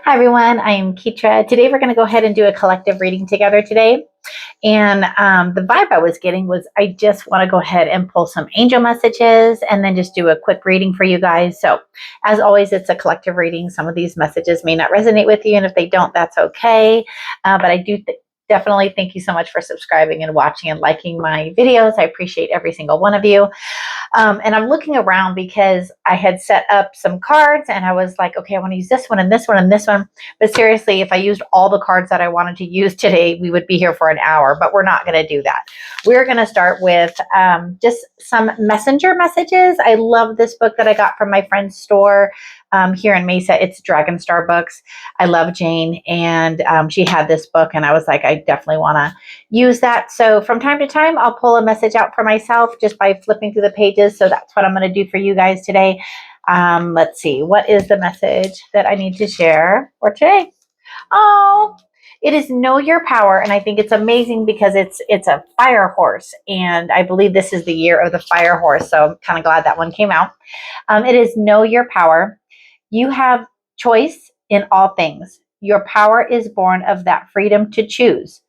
Hi everyone, I am Ketra. Today we're going to go ahead and do a collective reading together today. And the vibe I was getting was I just want to go ahead and pull some angel messages and then just do a quick reading for you guys. So as always, it's a collective reading. Some of these messages may not resonate with you, and if they don't, that's okay. But I do definitely thank you so much for subscribing and watching and liking my videos. I appreciate every single one of you. And I'm looking around because I had set up some cards and I was like, okay, I want to use this one and this one and this one. But seriously, if I used all the cards that I wanted to use today, we would be here for an hour, but we're not going to do that. We're going to start with just some messenger messages. I love this book that I got from my friend's store here in Mesa. It's Dragon Star Books. I love Jane, and she had this book, and I was like, I definitely want to use that. So from time to time, I'll pull a message out for myself just by flipping through the pages. So that's what I'm going to do for you guys today. Let's see. What is the message that I need to share for today? Oh, it is know your power. And I think it's amazing because it's a fire horse. And I believe this is the year of the fire horse. So I'm kind of glad that one came out. It is know your power. You have choice in all things. Your power is born of that freedom to choose.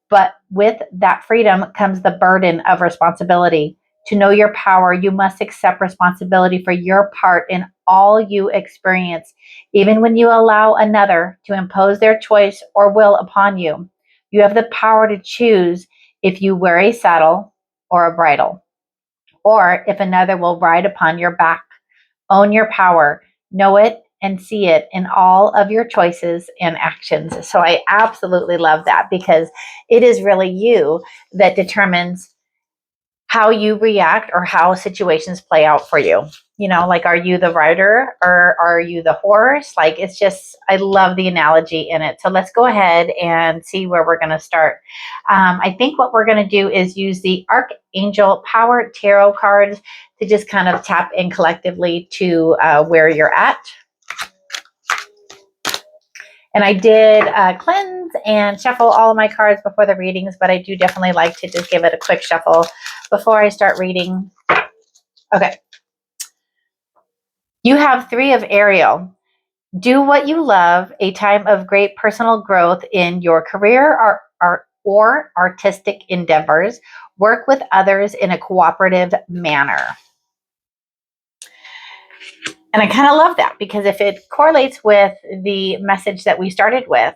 But with that freedom comes the burden of responsibility. To know your power, you must accept responsibility for your part in all you experience, even when you allow another to impose their choice or will upon you. You have the power to choose if you wear a saddle or a bridle, or if another will ride upon your back. Own your power, know it, and see it in all of your choices and actions. So I absolutely love that because it is really you that determines how you react or how situations play out for you. You know, like, are you the rider or are you the horse? Like, it's just, I love the analogy in it. So let's go ahead and see where we're going to start. I think what we're going to do is use the Archangel Power Tarot cards to just kind of tap in collectively to where you're at. And I did cleanse and shuffle all of my cards before the readings, but I do definitely like to just give it a quick shuffle before I start reading. Okay. You have 3 of Ariel. Do what you love, a time of great personal growth in your career or artistic endeavors. Work with others in a cooperative manner. And I kind of love that because if it correlates with the message that we started with,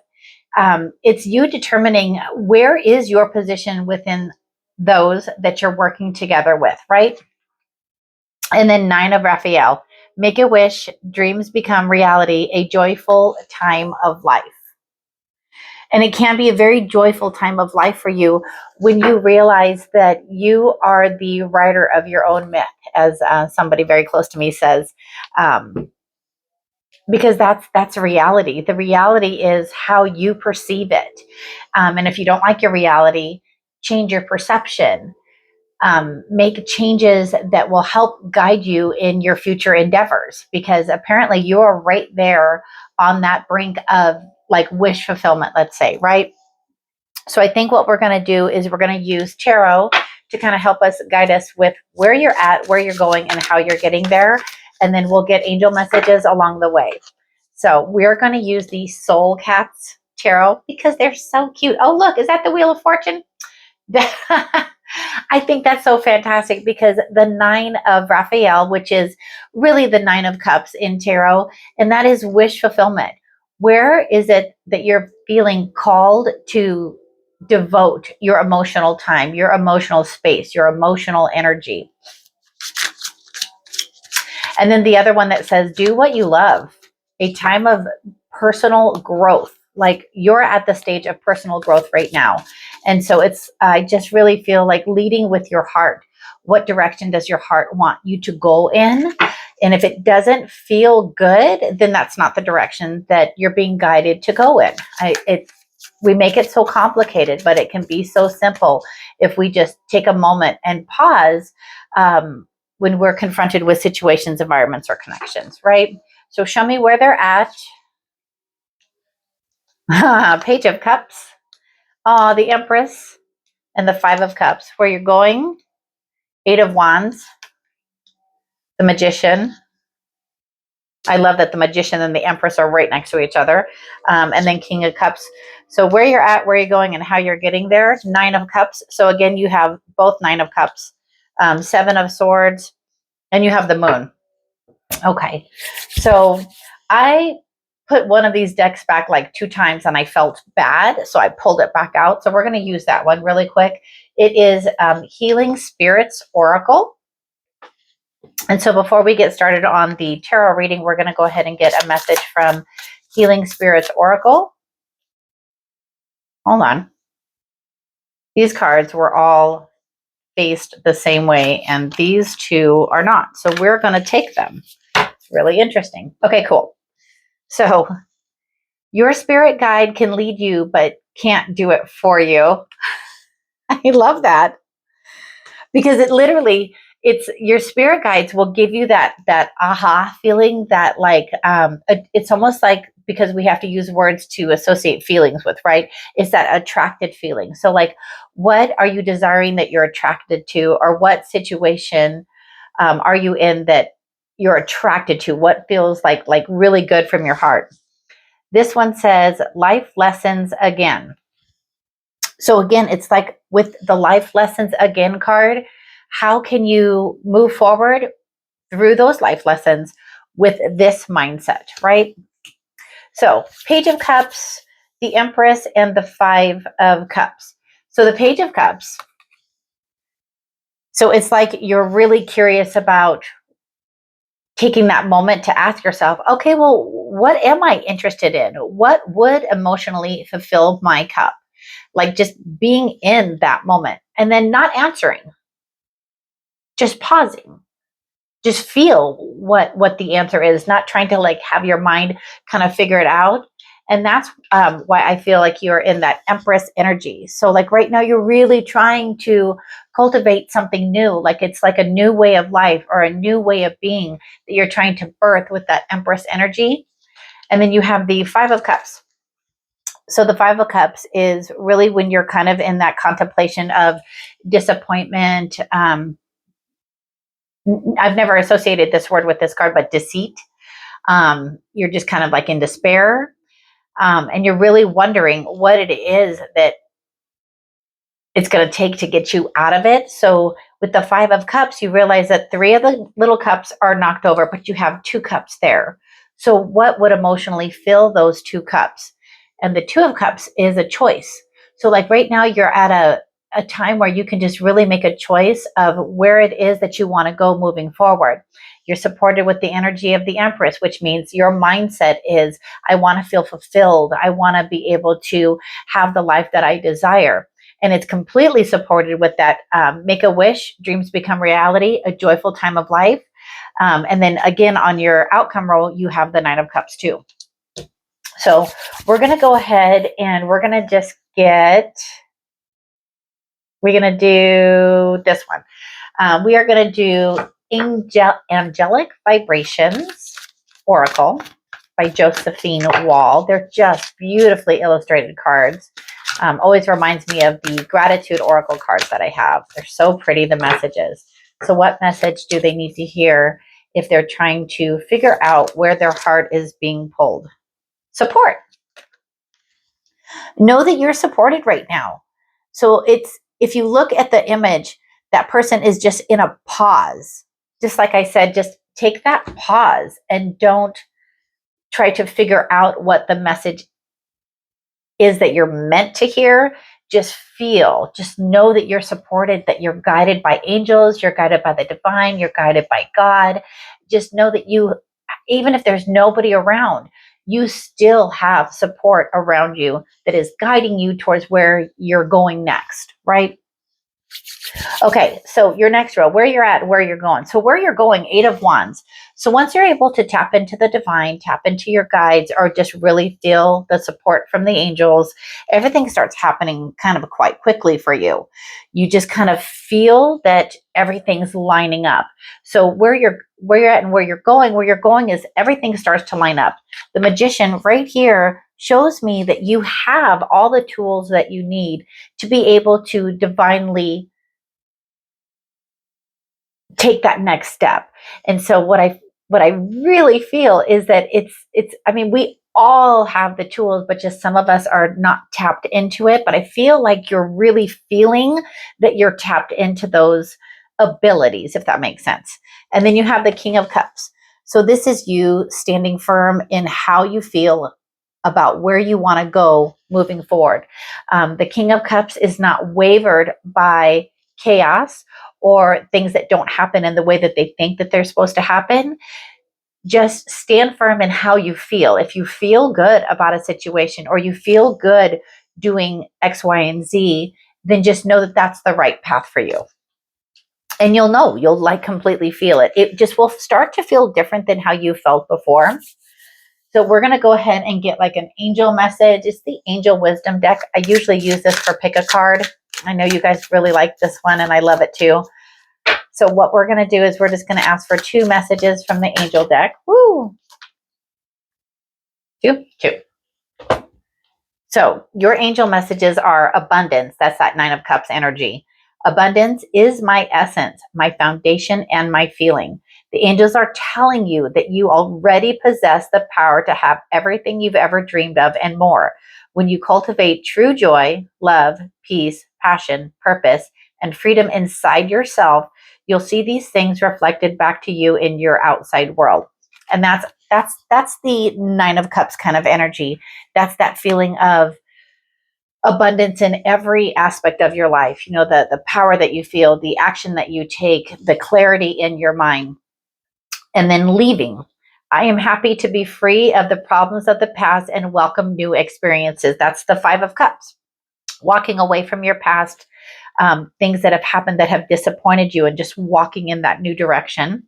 it's you determining where is your position within those that you're working together with, right? And then 9 of Raphael. Make a wish, dreams become reality, a joyful time of life. And it can be a very joyful time of life for you when you realize that you are the writer of your own myth, as somebody very close to me says. Because that's reality. The reality is how you perceive it. And if you don't like your reality, change your perception. Make changes that will help guide you in your future endeavors, because apparently you are right there on that brink of like wish fulfillment, let's say, right? So I think what we're going to do is we're going to use tarot to kind of help us guide us with where you're at, where you're going, and how you're getting there. And then we'll get angel messages along the way. So we're going to use the Soul Cats tarot because they're so cute. Oh, look, is that the Wheel of Fortune? I think that's so fantastic because the 9 of Raphael, which is really the 9 of Cups in tarot, and that is wish fulfillment. Where is it that you're feeling called to devote your emotional time, your emotional space, your emotional energy? And then the other one that says, do what you love, a time of personal growth. Like, you're at the stage of personal growth right now. And so I just really feel like leading with your heart. What direction does your heart want you to go in? And if it doesn't feel good, then that's not the direction that you're being guided to go in. We make it so complicated, but it can be so simple if we just take a moment and pause when we're confronted with situations, environments, or connections, right? So show me where they're at. Page of Cups. Oh, the Empress and the 5 of Cups. Where you're going. 8 of Wands. The Magician. I love that the Magician and the Empress are right next to each other. And then King of Cups. So where you're at, where you're going, and how you're getting there. Nine of Cups. So again, you have both Nine of Cups, Seven of Swords, and you have the Moon. Okay. So I put one of these decks back like 2 times and I felt bad. So I pulled it back out. So we're going to use that one really quick. It is Healing Spirits Oracle. And so before we get started on the tarot reading, we're going to go ahead and get a message from Healing Spirits Oracle. Hold on. These cards were all faced the same way, and these two are not. So we're going to take them. It's really interesting. Okay, cool. So your spirit guide can lead you, but can't do it for you. I love that, because it literally, it's your spirit guides will give you that aha feeling, that like it's almost like, because we have to use words to associate feelings with, right? It's that attracted feeling. So like, what are you desiring that you're attracted to, or what situation are you in that you're attracted to? What feels like really good from your heart? This one says life lessons again. So again, it's like with the life lessons again card, how can you move forward through those life lessons with this mindset, right? So Page of Cups, the Empress, and the Five of Cups. So the Page of Cups, so it's like you're really curious about taking that moment to ask yourself, okay, well, what am I interested in? What would emotionally fulfill my cup? Like just being in that moment and then not answering, just pausing, just feel what the answer is, not trying to like have your mind kind of figure it out. And that's why I feel like you're in that Empress energy. So like right now, you're really trying to cultivate something new. Like it's like a new way of life or a new way of being that you're trying to birth with that Empress energy. And then you have the Five of Cups. So the Five of Cups is really when you're kind of in that contemplation of disappointment. I've never associated this word with this card, but deceit. You're just kind of like in despair. And you're really wondering what it is that it's going to take to get you out of it. So with the Five of Cups, you realize that 3 of the little cups are knocked over, but you have 2 cups there. So what would emotionally fill those 2 cups? And the Two of Cups is a choice. So like right now, you're at a time where you can just really make a choice of where it is that you want to go moving forward. You're supported with the energy of the Empress, which means your mindset is, I want to feel fulfilled. I want to be able to have the life that I desire. And it's completely supported with that make a wish, dreams become reality, a joyful time of life. And then again, on your outcome roll, you have the Nine of Cups too. So we're going to go ahead and we're going to just we're going to do this one. We are going to do Angelic Vibrations Oracle by Josephine Wall. They're just beautifully illustrated cards. Always reminds me of the Gratitude Oracle cards that I have. They're so pretty, the messages. So what message do they need to hear if they're trying to figure out where their heart is being pulled? Support. Know that you're supported right now. So if you look at the image, that person is just in a pause. Just like I said, just take that pause and don't try to figure out what the message is that you're meant to hear. Just feel, just know that you're supported, that you're guided by angels, you're guided by the divine, you're guided by God. Just know that you, even if there's nobody around, you still have support around you that is guiding you towards where you're going next, right? Okay, so your next row, where you're at, where you're going. So where you're going, 8 of Wands. So once you're able to tap into the divine, tap into your guides, or just really feel the support from the angels, everything starts happening kind of quite quickly for you. You just kind of feel that everything's lining up. So where you're at and where you're going is everything starts to line up. The Magician right here shows me that you have all the tools that you need to be able to divinely take that next step. And so what I what I really feel is that I mean, we all have the tools, but just some of us are not tapped into it. But I feel like you're really feeling that you're tapped into those abilities, if that makes sense. And then you have the King of Cups. So this is you standing firm in how you feel about where you want to go moving forward. The King of Cups is not wavered by chaos or things that don't happen in the way that they think that they're supposed to happen. Just stand firm in how you feel. If you feel good about a situation or you feel good doing X, Y, and Z, then just know that that's the right path for you. And you'll know, you'll like completely feel it. It just will start to feel different than how you felt before. So we're going to go ahead and get like an angel message. It's the Angel Wisdom deck. I usually use this for pick a card. I know you guys really like this one and I love it too. So what we're going to do is we're just going to ask for 2 messages from the angel deck. Woo! 2. So your angel messages are abundance. That's that 9 of Cups energy. Abundance is my essence, my foundation, and my feeling. The angels are telling you that you already possess the power to have everything you've ever dreamed of and more. When you cultivate true joy, love, peace, passion, purpose, and freedom inside yourself, you'll see these things reflected back to you in your outside world. And that's the 9 of Cups kind of energy. That's that feeling of abundance in every aspect of your life. You know, the power that you feel, the action that you take, the clarity in your mind. And then leaving. I am happy to be free of the problems of the past and welcome new experiences. That's the 5 of Cups. Walking away from your past, things that have happened that have disappointed you, and just walking in that new direction.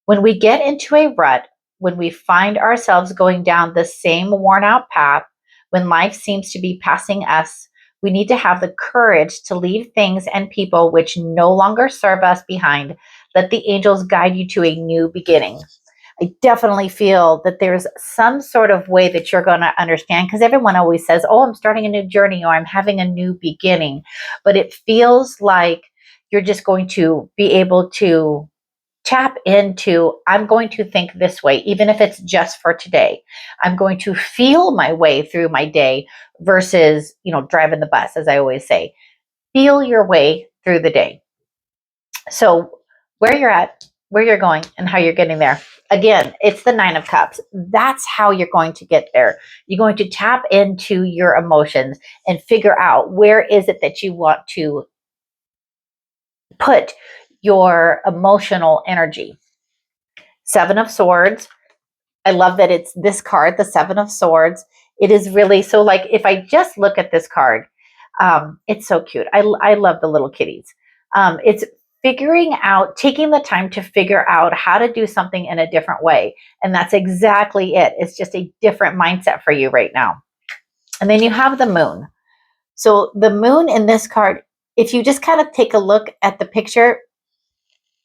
When we get into a rut, when we find ourselves going down the same worn out path, when life seems to be passing us, we need to have the courage to leave things and people which no longer serve us behind. Let the angels guide you to a new beginning. I definitely feel that there's some sort of way that you're going to understand, because everyone always says, oh, I'm starting a new journey or I'm having a new beginning. But it feels like you're just going to be able to tap into, I'm going to think this way, even if it's just for today. I'm going to feel my way through my day versus, driving the bus, as I always say. Feel your way through the day. So where you're at, where you're going, and how you're getting there. Again, it's the 9 of Cups. That's how you're going to get there. You're going to tap into your emotions and figure out where is it that you want to put your emotional energy. 7 of Swords. I love that it's this card, the 7 of Swords. It is really, so like if I just look at this card, it's so cute. I love the little kitties. It's figuring out, taking the time to figure out how to do something in a different way. And that's exactly it. It's just a different mindset for you right now. And then you have the Moon. So the Moon in this card, if you just kind of take a look at the picture,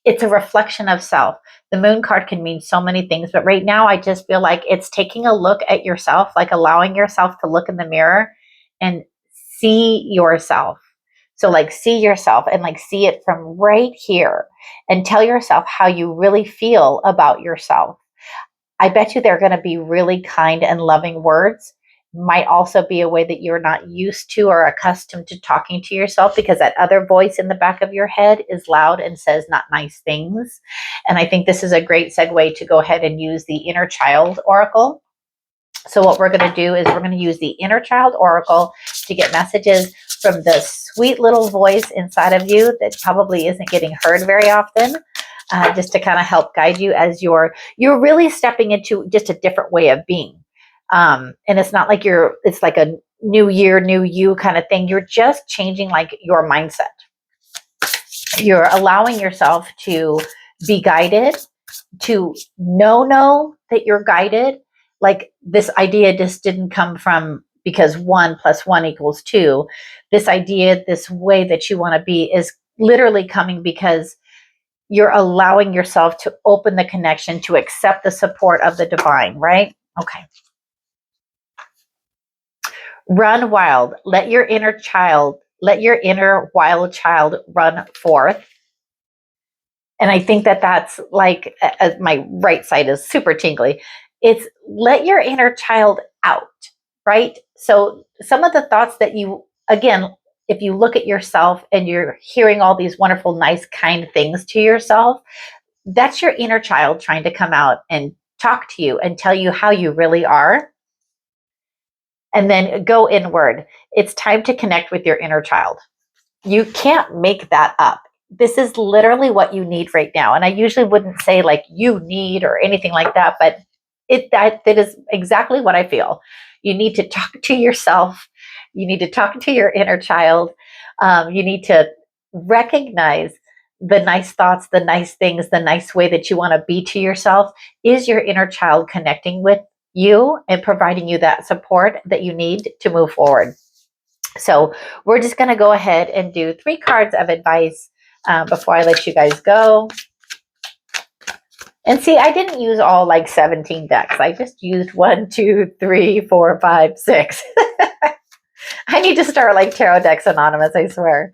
it's a reflection of self. The Moon card can mean so many things, but right now I just feel like it's taking a look at yourself, like allowing yourself to look in the mirror and see yourself. So like see yourself and like see it from right here and tell yourself how you really feel about yourself. I bet you they're going to be really kind and loving words. Might also be a way that you're not used to or accustomed to talking to yourself, because that other voice in the back of your head is loud and says not nice things. And I think this is a great segue to go ahead and use the Inner Child Oracle. So what we're going to do is we're going to use the Inner Child Oracle to get messages from the sweet little voice inside of you that probably isn't getting heard very often. Just to kind of help guide you as you're really stepping into just a different way of being. And it's not like it's like a new year, new you kind of thing. You're just changing like your mindset. You're allowing yourself to be guided, to know that you're guided. Like this idea just didn't come from because 1 + 1 = 2. This idea, this way that you want to be is literally coming because you're allowing yourself to open the connection, to accept the support of the divine, right? Okay. Run wild. Let your inner wild child run forth. And I think that that's like, my right side is super tingly. It's let your inner child out, right? So some of the thoughts that you, again, if you look at yourself and you're hearing all these wonderful, nice, kind things to yourself, that's your inner child trying to come out and talk to you and tell you how you really are. And then go inward. It's time to connect with your inner child. You can't make that up. This is literally what you need right now. And I usually wouldn't say like you need or anything like that, but that is exactly what I feel. You need to talk to yourself. You need to talk to your inner child. You need to recognize the nice thoughts, the nice things, the nice way that you want to be to yourself. Is your inner child connecting with you and providing you that support that you need to move forward? So we're just going to go ahead and do 3 cards of advice before I let you guys go. And see, I didn't use all like 17 decks. I just used 1, 2, 3, 4, 5, 6. I need to start like Tarot Decks Anonymous, I swear.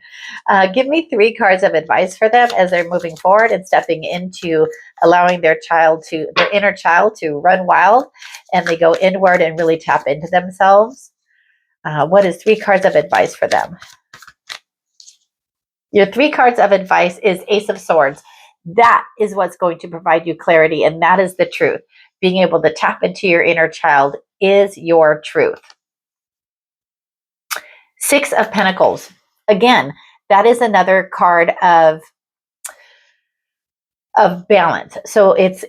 Give me 3 cards of advice for them as they're moving forward and stepping into allowing their inner child to run wild, and they go inward and really tap into themselves. What is 3 cards of advice for them? Your 3 cards of advice is Ace of Swords. That is what's going to provide you clarity, and that is the truth. Being able to tap into your inner child is your truth. 6 of Pentacles. Again, that is another card of balance. So it's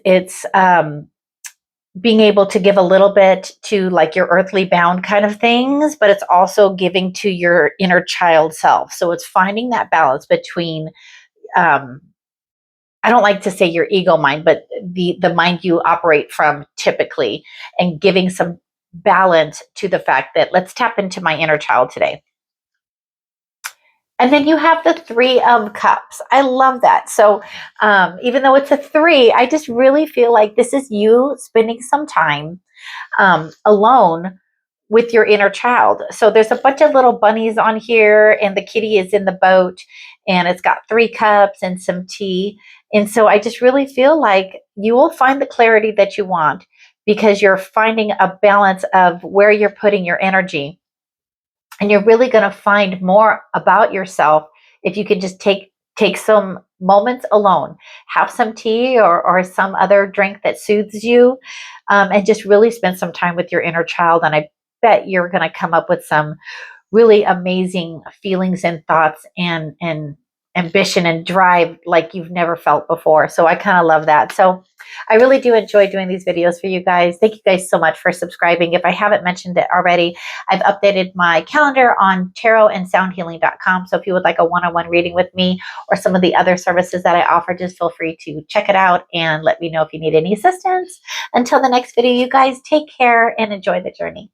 being able to give a little bit to like your earthly bound kind of things, but it's also giving to your inner child self. So it's finding that balance between, I don't like to say your ego mind, but the mind you operate from typically, and giving some balance to the fact that let's tap into my inner child today. And then you have the 3 of Cups. I love that. So even though it's a 3, I just really feel like this is you spending some time alone with your inner child. So there's a bunch of little bunnies on here, and the kitty is in the boat, and it's got 3 cups and some tea. And so I just really feel like you will find the clarity that you want because you're finding a balance of where you're putting your energy. And you're really going to find more about yourself if you can just take some moments alone, have some tea or some other drink that soothes you, and just really spend some time with your inner child. And I bet you're going to come up with some really amazing feelings and thoughts and ambition and drive like you've never felt before. So I kind of love that. So I really do enjoy doing these videos for you guys. Thank you guys so much for subscribing. If I haven't mentioned it already, I've updated my calendar on tarotandsoundhealing.com. So if you would like a one-on-one reading with me or some of the other services that I offer, just feel free to check it out and let me know if you need any assistance. Until the next video, you guys take care and enjoy the journey.